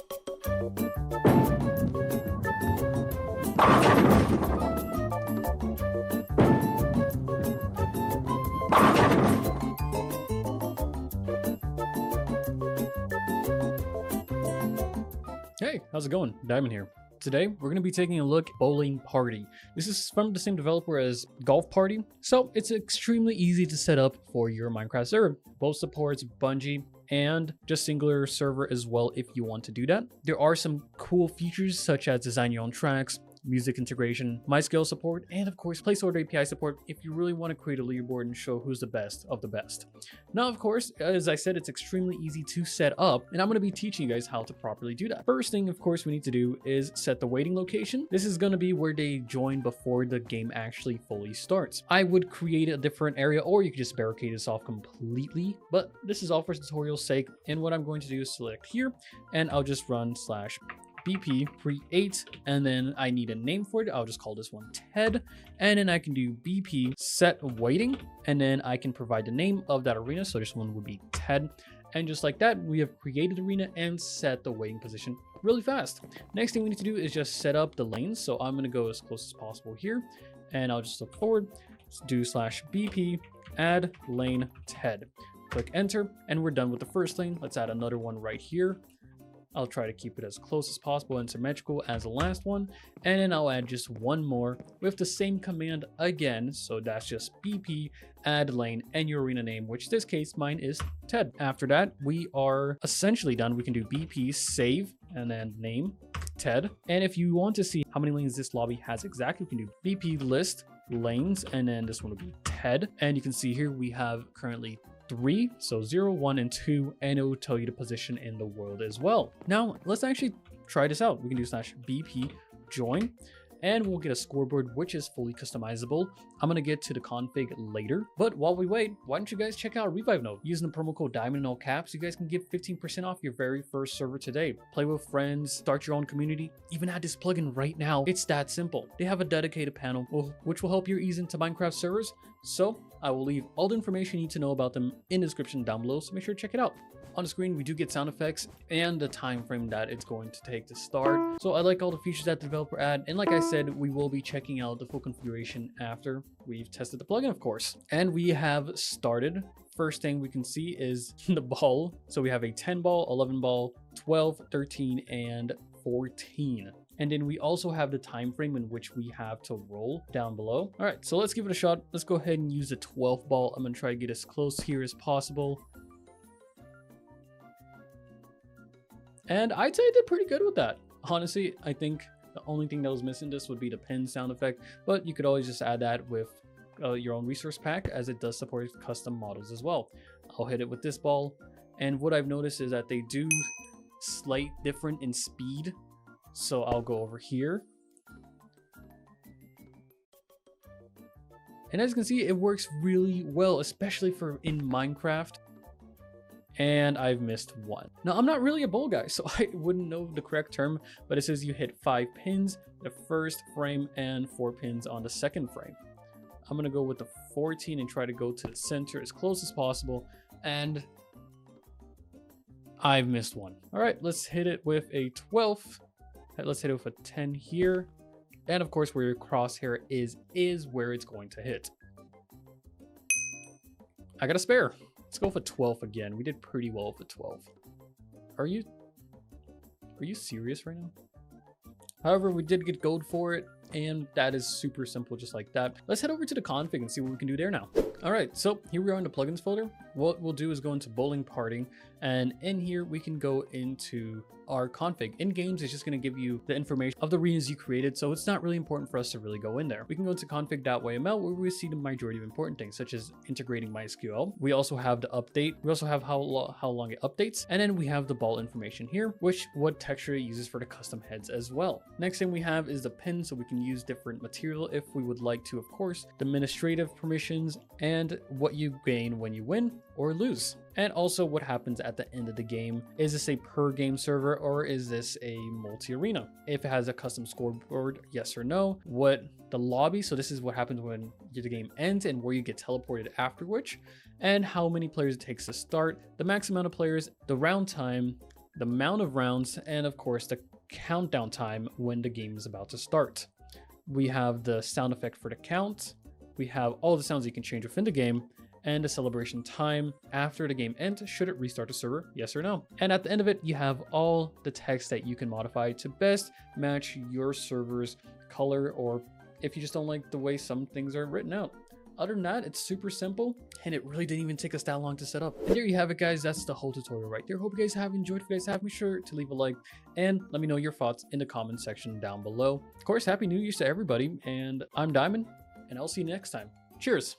Hey, how's it going? Diamond here. Today, we're going to be taking a look at Bowling Party. This is from the same developer as Golf Party, so it's extremely easy to set up for your Minecraft server. Both supports Bungie and just singular server as well if you want to do that. There are some cool features such as design your own tracks, music integration, MyScale support, and of course placeholder API support if you really want to create a leaderboard and show who's the best of the best. Now, of course, as I said, it's extremely easy to set up, and I'm going to be teaching you guys how to properly do that. First thing, of course, we need to do is set the waiting location. This is going to be where they join before the game actually fully starts. I would create a different area, or you could just barricade this off completely, but this is all for tutorial's sake, and what I'm going to do is select here, and I'll just run /bp create, and then I need a name for it. I'll just call this one Ted, and then I can do bp set waiting, and then I can provide the name of that arena. So this one would be Ted, and just like that, we have created the arena and set the waiting position really fast. Next thing we need to do is just set up the lanes. So I'm going to go as close as possible here, and I'll just look forward, do /bp add lane Ted, click enter, and we're done with the first lane. Let's add another one right here. I'll try to keep it as close as possible and symmetrical as the last one. And then I'll add just one more with the same command again. So that's just bp add lane and your arena name, which in this case, mine is Ted. After that, we are essentially done. We can do bp save and then name Ted. And if you want to see how many lanes this lobby has exactly, you can do bp list lanes, and then this one will be Ted. And you can see here we have currently 3, so 0, 1, and 2, and it will tell you the position in the world as well. Now let's actually try this out. We can do /bp join, and we'll get a scoreboard which is fully customizable. I'm going to get to the config later, but while we wait, why don't you guys check out Revivenode? Using the promo code Diamond in all caps, you guys can get 15% off your very first server today. Play with friends, start your own community, even add this plugin right now. It's that simple. They have a dedicated panel which will help you ease into Minecraft servers, so I will leave all the information you need to know about them in the description down below, so make sure to check it out. On the screen, we do get sound effects and the time frame that it's going to take to start. So I like all the features that the developer add. And like I said, we will be checking out the full configuration after we've tested the plugin, of course. And we have started. First thing we can see is the ball. So we have a 10 ball, 11 ball, 12, 13, and 14. And then we also have the time frame in which we have to roll down below. All right, so let's give it a shot. Let's go ahead and use the 12th ball. I'm gonna try to get as close here as possible. And I'd say I did pretty good with that. Honestly, I think the only thing that was missing this would be the pin sound effect, but you could always just add that with your own resource pack, as it does support custom models as well. I'll hit it with this ball, and what I've noticed is that they do slight different in speed. So I'll go over here. And as you can see, it works really well, especially for in Minecraft. And I've missed one. Now, I'm not really a bowl guy, so I wouldn't know the correct term, but it says you hit 5 pins the first frame and 4 pins on the second frame. I'm gonna go with the 14 and try to go to the center as close as possible, and I've missed one. All right, let's hit it with a 12. Let's hit it with a 10 here. And of course, where your crosshair is where it's going to hit. I got a spare. Let's go for 12 again. We did pretty well for 12. Are you serious right now? However, we did get gold for it, and that is super simple, just like that. Let's head over to the config and see what we can do there now. All right, so here we are in the plugins folder. What we'll do is go into Bowling Party, and in here we can go into our config. In games, it's just going to give you the information of the arenas you created, so it's not really important for us to really go in there. We can go into config.yml, where we see the majority of important things, such as integrating MySQL. We also have the update. We also have how long it updates, and then we have the ball information here, what texture it uses for the custom heads as well. Next thing we have is the pin, so we can use different material if we would like to, of course, the administrative permissions, and what you gain when you win or lose. And also what happens at the end of the game. Is this a per game server or is this a multi-arena? If it has a custom scoreboard, yes or no. What the lobby, so this is what happens when the game ends and where you get teleported after which, and how many players it takes to start, the max amount of players, the round time, the amount of rounds, and of course the countdown time when the game is about to start. We have the sound effect for the count. We have all the sounds you can change within the game, and the celebration time after the game ends, should it restart the server, yes or no. And at the end of it, you have all the text that you can modify to best match your server's color, or if you just don't like the way some things are written out. Other than that, it's super simple, and it really didn't even take us that long to set up. And there you have it, guys. That's the whole tutorial right there. Hope you guys have enjoyed. If you guys have, be sure to leave a like and let me know your thoughts in the comment section down below. Of course, Happy New Year's to everybody, and I'm Diamond, and I'll see you next time. Cheers!